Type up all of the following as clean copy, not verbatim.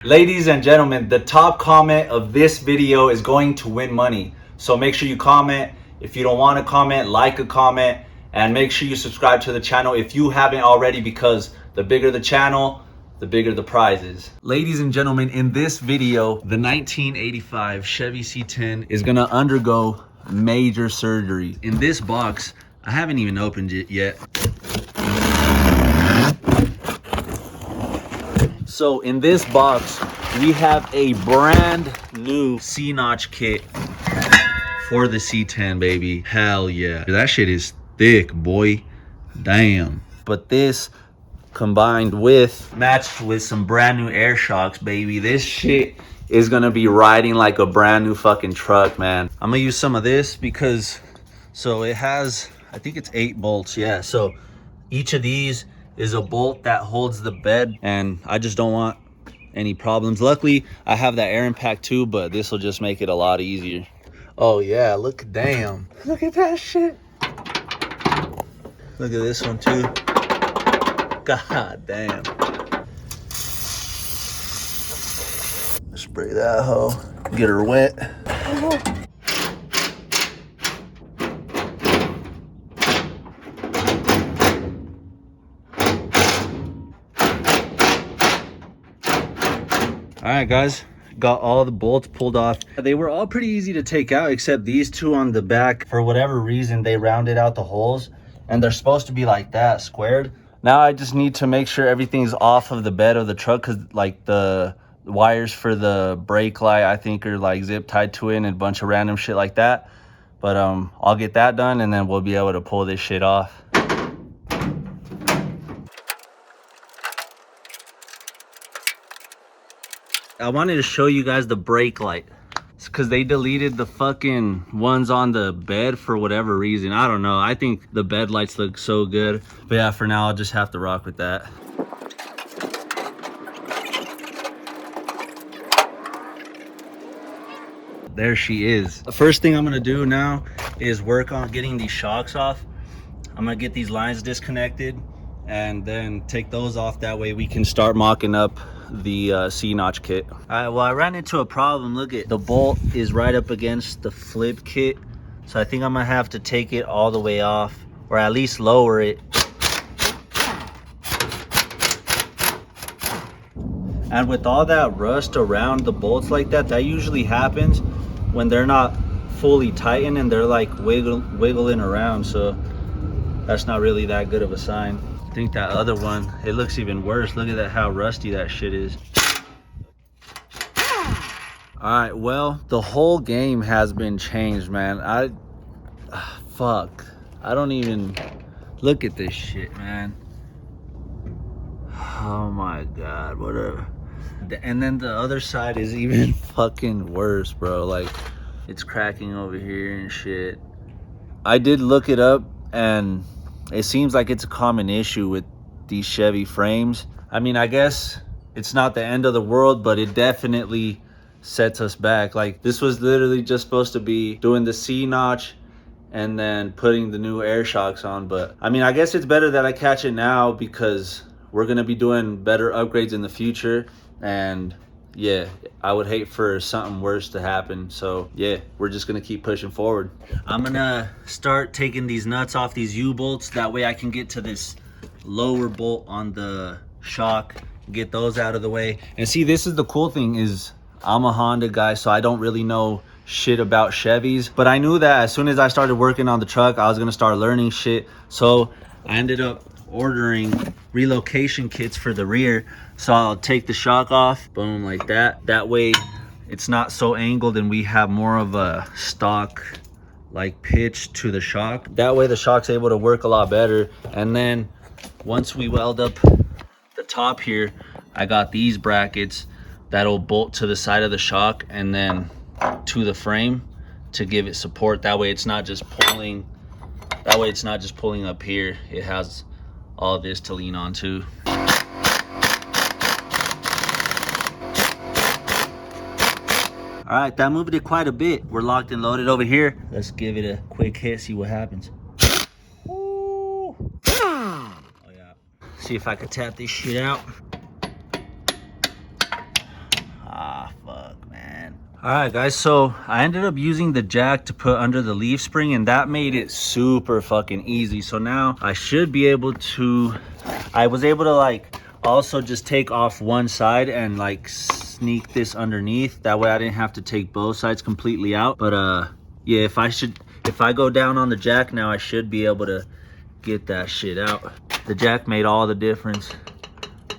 Ladies and gentlemen, the top comment of this video is going to win money. So make sure you comment. If you don't want to comment, like a comment, and make sure you subscribe to the channel if you haven't already, because the bigger the channel, the bigger the prizes. Ladies and gentlemen, in this video, the 1985 Chevy C10 is gonna undergo major surgery. In this box, I haven't even opened it yet. So in this box, we have a brand new C-notch kit for the C10, baby. Hell yeah. That shit is thick, boy. Damn. But this combined with, matched with some brand new air shocks, baby. This shit is gonna be riding like a brand new fucking truck, man. I'm gonna use some of this because, so it has, I think it's 8 bolts, yeah. So each of these is a bolt that holds the bed, and I just don't want any problems. Luckily, I have that air impact too, but this will just make it a lot easier. Oh yeah, look, damn. Look at that shit. Look at this one too. God damn. Spray that hoe, get her wet. All right, guys, got all the bolts pulled off. They were all pretty easy to take out except these two on the back. For whatever reason, they rounded out the holes, and they're supposed to be like that, squared. Now I just need to make sure everything's off of the bed of the truck, because like the wires for the brake light, I think, are like zip tied to it and a bunch of random shit like that. But I'll get that done, and then we'll be able to pull this shit off. I wanted to show you guys the brake light. It's because they deleted the fucking ones on the bed for whatever reason. I don't know. I think the bed lights look so good. But yeah, for now, I'll just have to rock with that. There she is. The first thing I'm gonna do now is work on getting these shocks off. I'm gonna get these lines disconnected and then take those off. That way we can start mocking up the C-notch kit. All right, well, I ran into a problem. Look, at the bolt is right up against the flip kit, so I think I'm gonna have to take it all the way off, or at least lower it. And with all that rust around the bolts like that, that usually happens when they're not fully tightened and they're like wiggling around, so that's not really that good of a sign. I think that other one, it looks even worse. Look at that, how rusty that shit is. All right, well, the whole game has been changed, man. Fuck. I don't even, look at this shit, man. Oh my God, whatever. And then the other side is even fucking worse, bro. Like, it's cracking over here and shit. I did look it up, and it seems like it's a common issue with these Chevy frames. I mean, I guess it's not the end of the world, but it definitely sets us back. Like, this was literally just supposed to be doing the C-notch and then putting the new air shocks on. But I mean, I guess it's better that I catch it now, because we're gonna be doing better upgrades in the future. And yeah, I would hate for something worse to happen. So yeah, we're just gonna keep pushing forward. I'm gonna start taking these nuts off these U-bolts. That way I can get to this lower bolt on the shock, get those out of the way. And see, this is the cool thing, is I'm a Honda guy, so I don't really know shit about Chevys. But I knew that as soon as I started working on the truck, I was gonna start learning shit. So I ended up ordering relocation kits for the rear, so I'll take the shock off, boom, like that. That way it's not so angled and we have more of a stock like pitch to the shock. That way the shock's able to work a lot better. And then once we weld up the top here, I got these brackets that'll bolt to the side of the shock and then to the frame to give it support. That way it's not just pulling, up here. It has all this to lean on to. All right, that moved it quite a bit. We're locked and loaded over here. Let's give it a quick hit, see what happens. Ooh. Oh yeah. See if I can tap this shit out. All right, guys, so I ended up using the jack to put under the leaf spring, and that made it super fucking easy. So now I should be able to, I was able to like also just take off one side and like sneak this underneath. That way I didn't have to take both sides completely out. But yeah, if I go down on the jack now, I should be able to get that shit out. The jack made all the difference.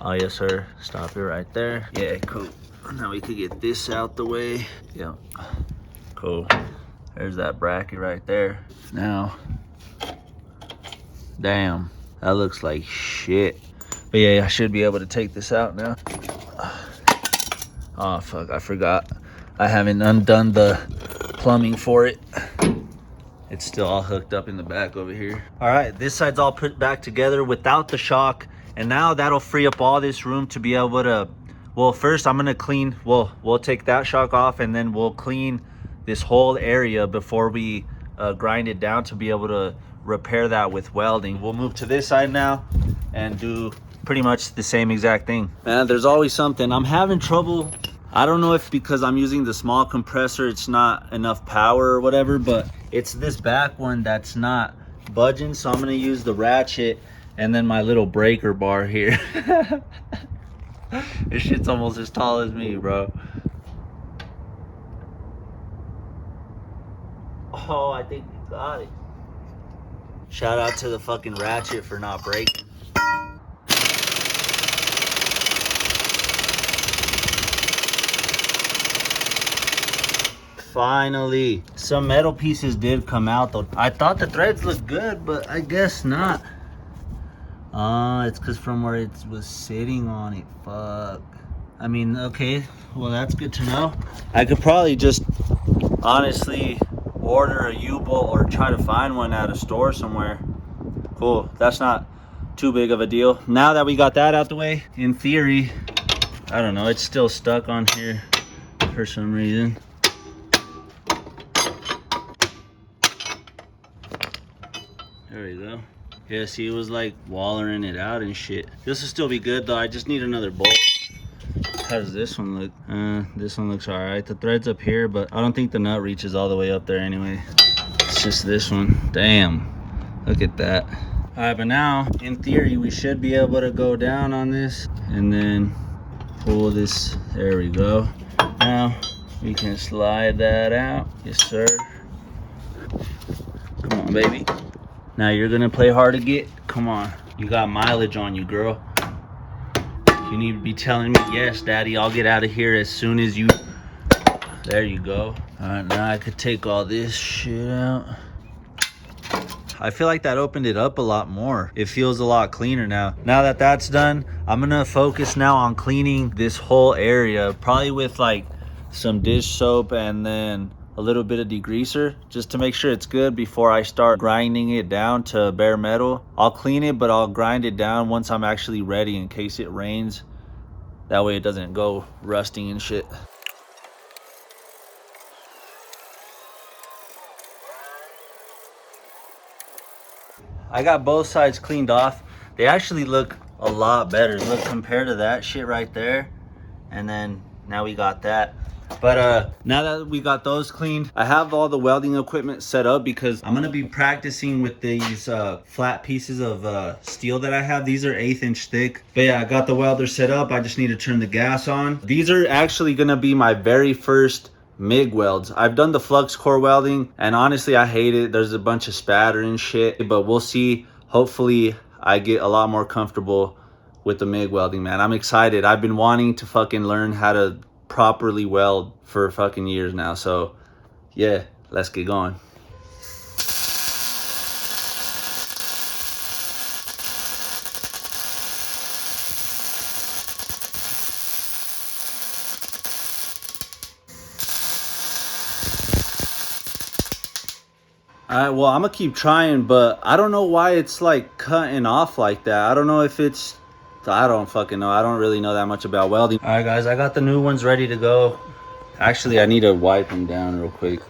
Oh yes sir, stop it right there. Yeah, cool. Now we could get this out the way. Yep, cool. There's that bracket right there. Now, damn, that looks like shit. But yeah, I should be able to take this out now. Oh fuck, I forgot. I haven't undone the plumbing for it. It's still all hooked up in the back over here. All right, this side's all put back together without the shock. And now that'll free up all this room to be able to, well, first I'm gonna clean, we'll take that shock off, and then we'll clean this whole area before we grind it down to be able to repair that with welding. We'll move to this side now and do pretty much the same exact thing. Man, there's always something. I'm having trouble. I don't know if because I'm using the small compressor, it's not enough power or whatever, but it's this back one that's not budging. So I'm gonna use the ratchet and then my little breaker bar here. This shit's almost as tall as me, bro. Oh, I think you got it. Shout out to the fucking ratchet for not breaking. Finally, some metal pieces did come out though. I thought the threads looked good, but I guess not. It's because from where it was sitting on it. Fuck. I mean, okay, well, that's good to know. I could probably just honestly order a U-bolt or try to find one at a store somewhere. Cool, that's not too big of a deal. Now that we got that out the way, in theory, I don't know, it's still stuck on here for some reason. There we go. Yeah, see, it was like wallering it out and shit. This will still be good though. I just need another bolt. How does this one look? This one looks all right. The thread's up here, but I don't think the nut reaches all the way up there anyway. It's just this one. Damn, look at that. All right, but now in theory we should be able to go down on this and then pull this. There we go. Now we can slide that out. Yes sir. Come on, baby. Now you're gonna play hard to get. Come on, you got mileage on you, girl. You need to be telling me, yes daddy, I'll get out of here as soon as you. There you go. All right, now I could take all this shit out. I feel like that opened it up a lot more. It feels a lot cleaner now. Now that that's done, I'm gonna focus now on cleaning this whole area, probably with like some dish soap and then a little bit of degreaser, just to make sure it's good before I start grinding it down to bare metal. I'll clean it, but I'll grind it down once I'm actually ready in case it rains. That way it doesn't go rusting and shit. I got both sides cleaned off. They actually look a lot better. Look, compared to that shit right there. And then now we got that. But now that we got those cleaned, I have all the welding equipment set up because I'm gonna be practicing with these flat pieces of steel that I have. These are 1/8 inch thick. But yeah, I got the welder set up. I just need to turn the gas on. These are actually gonna be my very first MIG welds. I've done the flux core welding and honestly I hate it. There's a bunch of spatter and shit, but we'll see. Hopefully I get a lot more comfortable with the MIG welding, man. I'm excited. I've been wanting to fucking learn how to properly weld for fucking years now. So yeah, let's get going. All right, well, I'm gonna keep trying, but I don't know why it's like cutting off like that. I don't know if it's, I don't fucking know. I don't really know that much about welding. All right, guys, I got the new ones ready to go. Actually, I need to wipe them down real quick.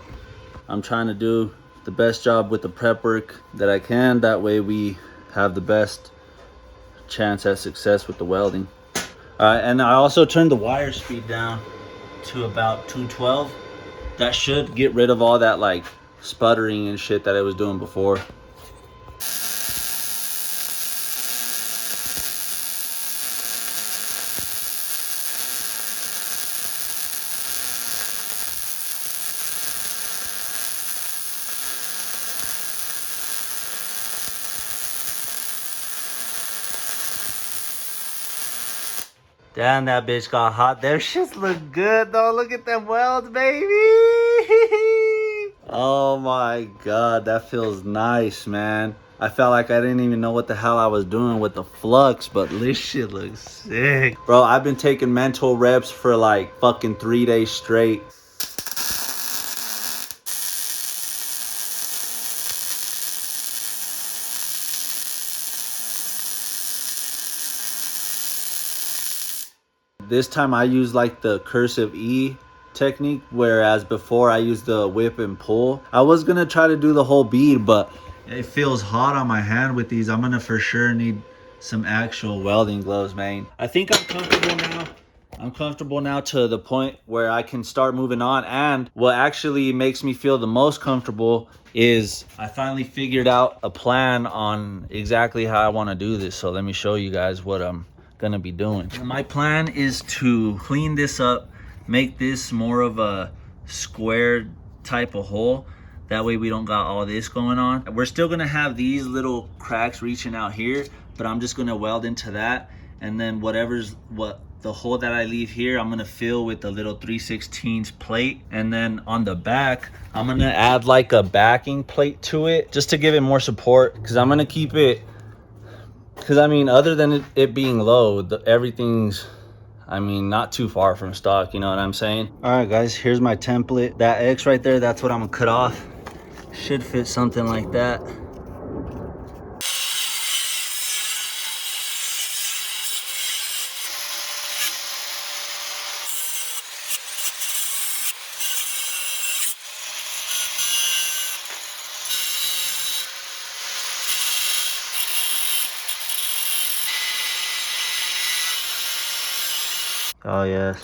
I'm trying to do the best job with the prep work that I can. That way we have the best chance at success with the welding. All right, and I also turned the wire speed down to about 212. That should get rid of all that like sputtering and shit that I was doing before. Damn, that bitch got hot. Them shits look good though. Look at them welds, baby. Oh my god, that feels nice, man. I felt like I didn't even know what the hell I was doing with the flux, but this shit looks sick. Bro, I've been taking mental reps for like fucking 3 days straight. This time I use like the cursive E technique, whereas before I used the whip and pull. I was gonna try to do the whole bead, but it feels hot on my hand with these. I'm gonna for sure need some actual welding gloves, man. I think I'm comfortable now. I'm comfortable now to the point where I can start moving on. And what actually makes me feel the most comfortable is I finally figured out a plan on exactly how I want to do this. So let me show you guys what I'm gonna be doing. My plan is to clean this up, make this more of a square type of hole. That way we don't got all this going on. We're still gonna have these little cracks reaching out here, but I'm just gonna weld into that. And then what the hole that I leave here, I'm gonna fill with the little 3/16 plate. And then on the back, I'm gonna add like a backing plate to it just to give it more support, because I'm gonna keep it, because I mean, other than it being low, everything's, I mean, not too far from stock, you know what I'm saying? All right, guys, here's my template. That X right there, that's what I'm gonna cut off. Should fit something like that. Oh, yes.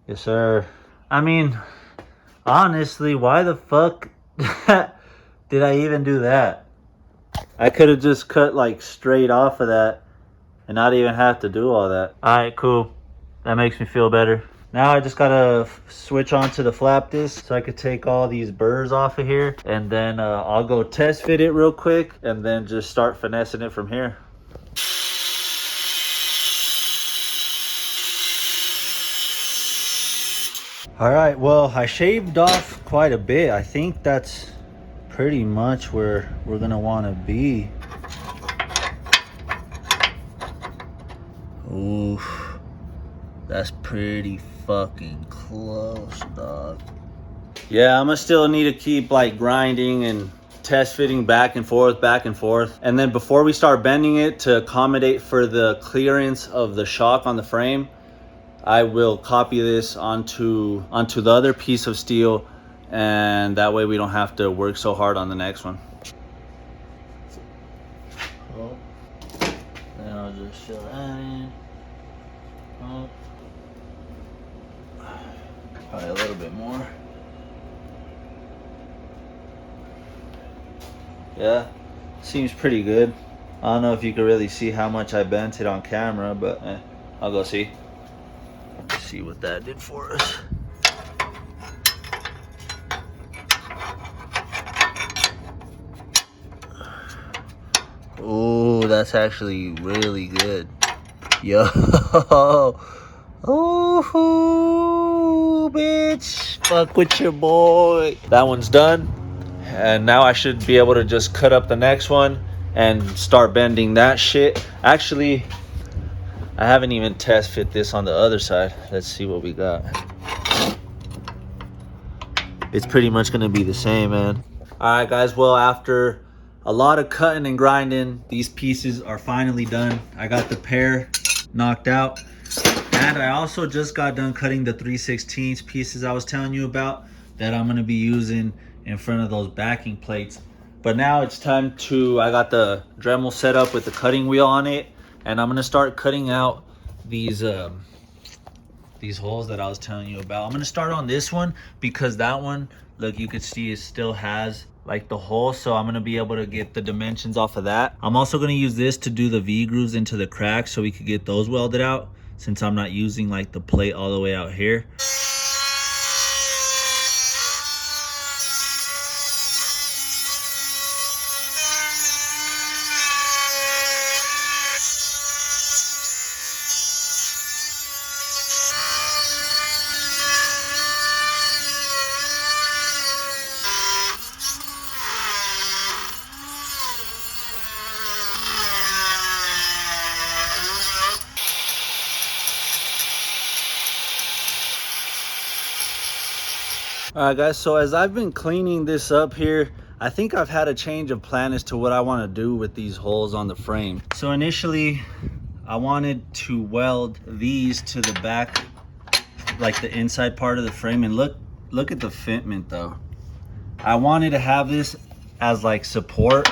Yes, sir. I mean, honestly, why the fuck did I even do that? I could have just cut like straight off of that and not even have to do all that. All right, cool. That makes me feel better. Now I just gotta switch on to the flap disc so I could take all these burrs off of here, and then I'll go test fit it real quick and then just start finessing it from here. All right, well, I shaved off quite a bit. I think that's pretty much where we're gonna wanna be. Oof, that's pretty fucking close, dog. Yeah, I'm gonna still need to keep like grinding and test fitting back and forth. And then before we start bending it to accommodate for the clearance of the shock on the frame, I will copy this onto the other piece of steel, and that way we don't have to work so hard on the next one. Cool. Then I'll just fill that in. Oh. Probably a little bit more. Yeah, seems pretty good. I don't know if you can really see how much I bent it on camera, but I'll go see. See what that did for us. Oh, that's actually really good. Yo. Oh, bitch. Fuck with your boy. That one's done. And now I should be able to just cut up the next one and start bending that shit. Actually, I haven't even test fit this on the other side. Let's see what we got. It's pretty much gonna be the same, man. All right, guys, well, after a lot of cutting and grinding, these pieces are finally done. I got the pair knocked out. And I also just got done cutting the 3/16 pieces I was telling you about that I'm gonna be using in front of those backing plates. But now it's time to, I got the Dremel set up with the cutting wheel on it, and I'm gonna start cutting out these these holes that I was telling you about. I'm gonna start on this one because that one, look, you could see it still has like the hole, so I'm gonna be able to get the dimensions off of that. I'm also gonna use this to do the V-grooves into the cracks so we could get those welded out, since I'm not using like the plate all the way out here. All right, guys, so as I've been cleaning this up here, I think I've had a change of plan as to what I want to do with these holes on the frame. So initially, I wanted to weld these to the back, like the inside part of the frame. And look at the fitment though. I wanted to have this as like support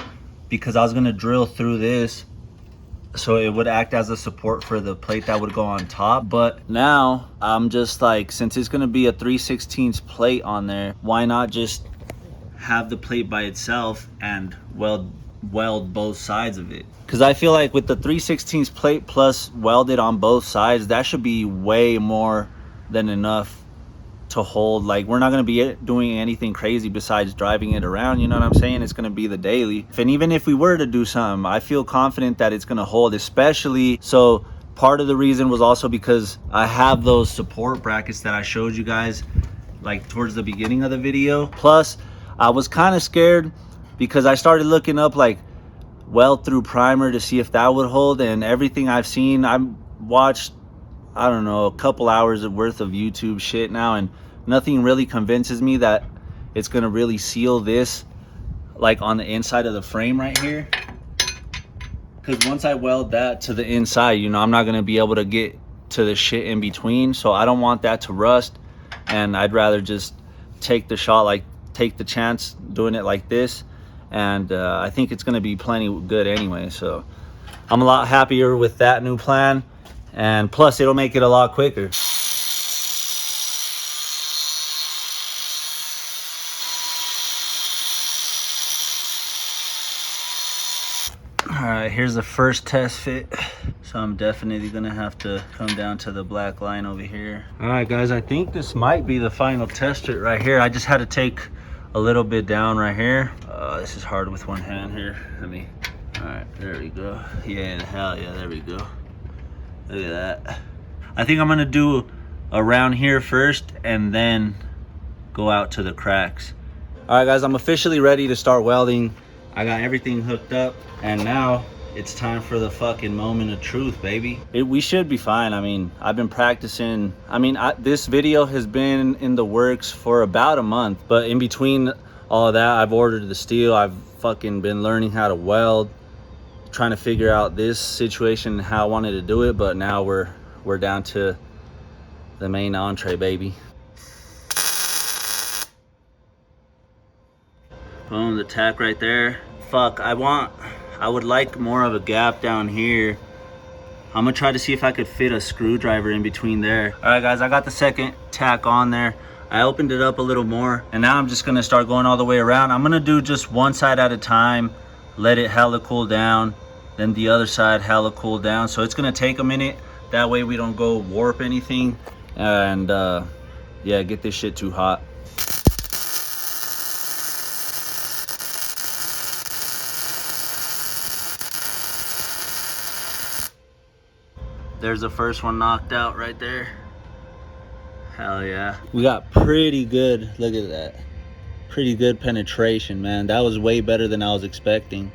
because I was gonna drill through this so it would act as a support for the plate that would go on top. But now I'm just like, since it's gonna be a 3/16 plate on there, why not just have the plate by itself and weld both sides of it? Because I feel like with the 3/16 plate plus welded on both sides, that should be way more than enough to hold. Like, we're not going to be doing anything crazy besides driving it around, you know what I'm saying? It's going to be the daily. And even if we were to do something, I feel confident that it's going to hold, especially. So part of the reason was also because I have those support brackets that I showed you guys like towards the beginning of the video. Plus I was kind of scared because I started looking up like weld through primer to see if that would hold, and everything I've seen, I've watched, I don't know, a couple hours worth of YouTube shit now, and nothing really convinces me that it's gonna really seal this like on the inside of the frame right here. Because once I weld that to the inside, you know, I'm not gonna be able to get to the shit in between, so I don't want that to rust, and I'd rather just take the shot, like take the chance doing it like this. And I think it's gonna be plenty good anyway, so I'm a lot happier with that new plan. And plus it'll make it a lot quicker. All right, here's the first test fit. So I'm definitely gonna have to come down to the black line over here. All right, guys, I think this might be the final test fit right here. I just had to take a little bit down right here. This is hard with one hand here. All right, there we go. Yeah, hell yeah, there we go. Look at that. I think I'm gonna do around here first and then go out to the cracks. All right, guys, I'm officially ready to start welding. I got everything hooked up, and now it's time for the fucking moment of truth, baby. We should be fine. I mean, I've been practicing. I mean, this video has been in the works for about a month, but in between all of that, I've ordered the steel. I've fucking been learning how to weld, trying to figure out this situation and how I wanted to do it. But now we're down to the main entree, baby. Boom, the tack right there. Fuck, I would like more of a gap down here. I'm gonna try to see if I could fit a screwdriver in between there. All right, guys, I got the second tack on there. I opened it up a little more, and now I'm just gonna start going all the way around. I'm gonna do just one side at a time, let it hella cool down, then the other side hella cool down. So it's gonna take a minute. That way we don't go warp anything, and yeah, get this shit too hot. There's the first one knocked out right there. Hell yeah. We got pretty good, look at that. Pretty good penetration, man. That was way better than I was expecting.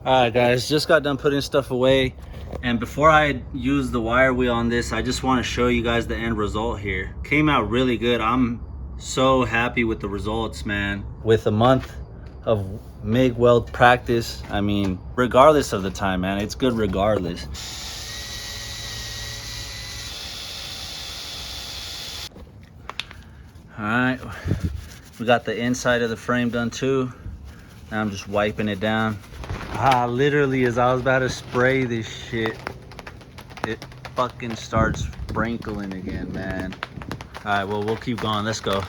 All right, guys, just got done putting stuff away, And before I use the wire wheel on this, I just want to show you guys the end result here. Came out really good. I'm so happy with the results, man. With a month of MIG weld practice, I mean, regardless of the time, man, it's good regardless. All right, we got the inside of the frame done too. Now I'm just wiping it down. Literally, as I was about to spray this shit, it fucking starts sprinkling again, man. All right, well, we'll keep going. Let's go. All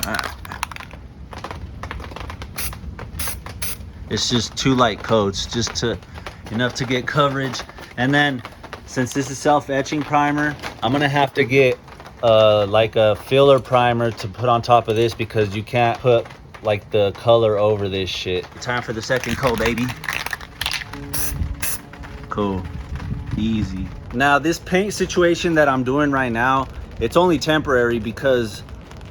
right. It's just 2 light coats, just enough to get coverage. And then, since this is self-etching primer, I'm gonna have to get like a filler primer to put on top of this, because you can't put like the color over this shit. Time for the second coat, baby. Cool, easy. Now this paint situation that I'm doing right now, it's only temporary, because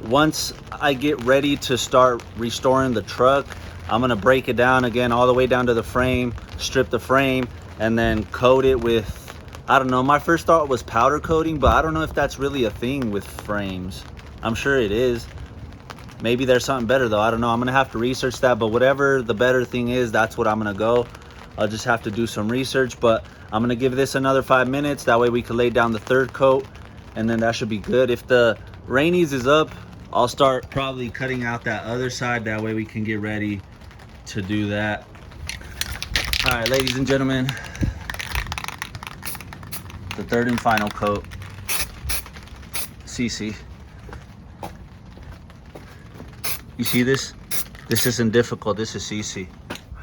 once I get ready to start restoring the truck, I'm gonna break it down again all the way down to the frame, strip the frame, and then coat it with, I don't know, my first thought was powder coating, but I don't know if that's really a thing with frames. I'm sure it is. Maybe there's something better though, I don't know. I'm gonna have to research that, but whatever the better thing is, that's what I'm gonna go. I'll just have to do some research, but I'm gonna give this another 5 minutes. That way we can lay down the third coat, and then that should be good. If the Rainies is up, I'll start probably cutting out that other side. That way we can get ready to do that. All right, ladies and gentlemen, the third and final coat, CC. You see this? This isn't difficult, this is CC.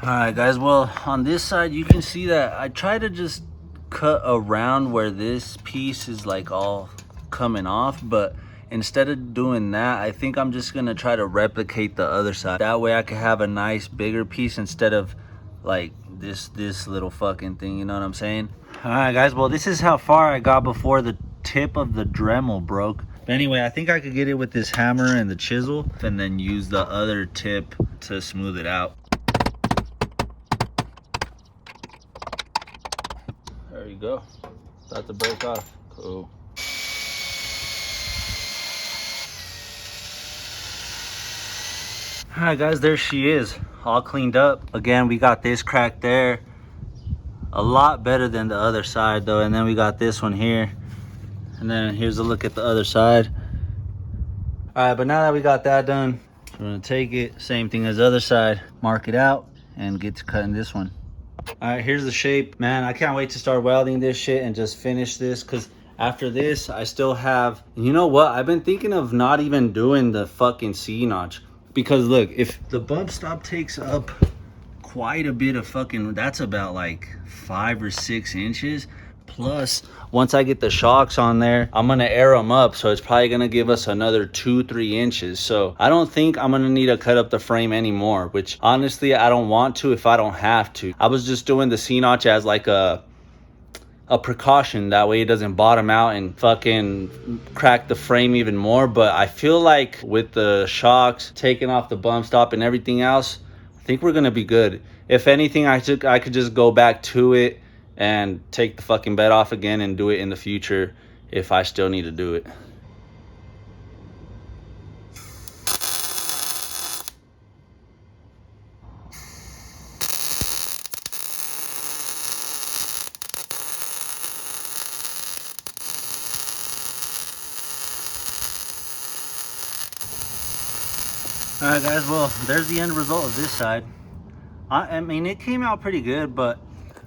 All right, guys, well, on this side, you can see that I try to just cut around where this piece is like all coming off, but instead of doing that, I think I'm just gonna try to replicate the other side. That way I can have a nice bigger piece instead of like this little fucking thing, you know what I'm saying? All right, guys, well, this is how far I got before the tip of the Dremel broke. But anyway, I think I could get it with this hammer and the chisel, and then use the other tip to smooth it out. There you go. About to break off. Cool. All right, guys, there she is, all cleaned up. Again, we got this crack there. A lot better than the other side though. And then we got this one here. And then here's a look at the other side. All right, but now that we got that done, we're gonna take it, same thing as the other side, mark it out, and get to cutting this one. All right, here's the shape. Man, I can't wait to start welding this shit and just finish this, because after this, I still have, you know what? I've been thinking of not even doing the fucking C-notch. Because look, if the bump stop takes up quite a bit of fucking, that's about like 5 or 6 inches. Plus, once I get the shocks on there, I'm gonna air them up, so it's probably gonna give us another 2-3 inches. So I don't think I'm gonna need to cut up the frame anymore, which honestly I don't want to if I don't have to. I was just doing the C-notch as like a precaution, that way it doesn't bottom out and fucking crack the frame even more. But I feel like with the shocks, taking off the bump stop and everything else, I think we're gonna be good. If anything, I could just go back to it and take the fucking bed off again and do it in the future if I still need to do it. All right, guys, well, there's the end result of this side. I mean, it came out pretty good, but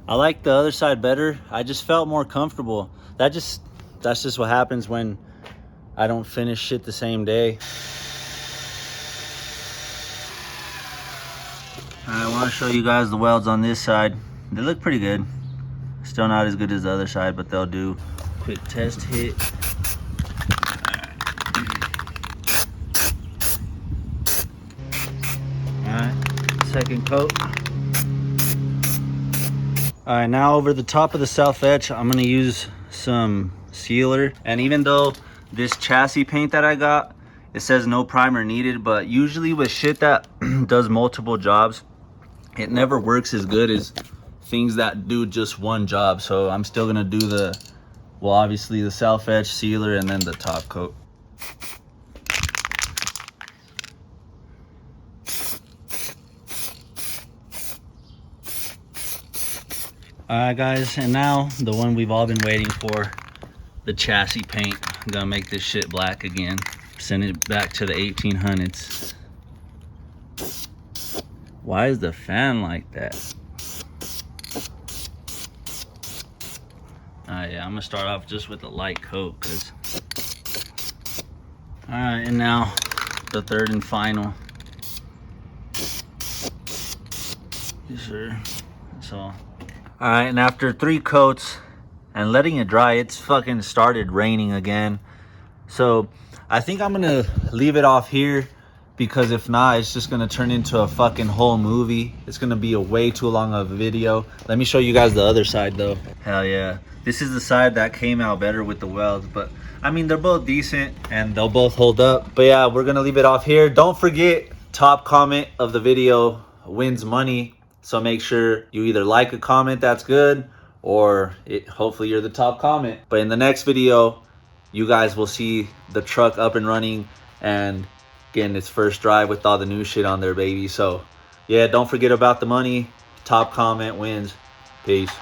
I like the other side better. I just felt more comfortable. That's just what happens when I don't finish shit the same day. I want to show you guys the welds on this side. They look pretty good. Still not as good as the other side, but they'll do. Quick test hit. Second coat. All right, now over the top of the self etch, I'm gonna use some sealer. And even though this chassis paint that I got, it says no primer needed, but usually with shit that does multiple jobs, it never works as good as things that do just one job. So I'm still gonna do the, well, obviously the self etch, sealer, and then the top coat. All right, guys, and now the one we've all been waiting for, the chassis paint. I'm gonna make this shit black again. Send it back to the 1800s. Why is the fan like that? Yeah, I'm gonna start off just with a light coat, cause. All right, and now the third and final. Yes, sir. That's all. All right, and after 3 coats and letting it dry, it's fucking started raining again. So I think I'm gonna leave it off here, because if not, it's just gonna turn into a fucking whole movie. It's gonna be a way too long of a video. Let me show you guys the other side though. Hell yeah. This is the side that came out better with the welds, but I mean, they're both decent and they'll both hold up. But yeah, we're gonna leave it off here. Don't forget, top comment of the video wins money. So make sure you either like a comment that's good, or hopefully you're the top comment. But in the next video, you guys will see the truck up and running and getting its first drive with all the new shit on there, baby. So yeah, don't forget about the money. Top comment wins. Peace.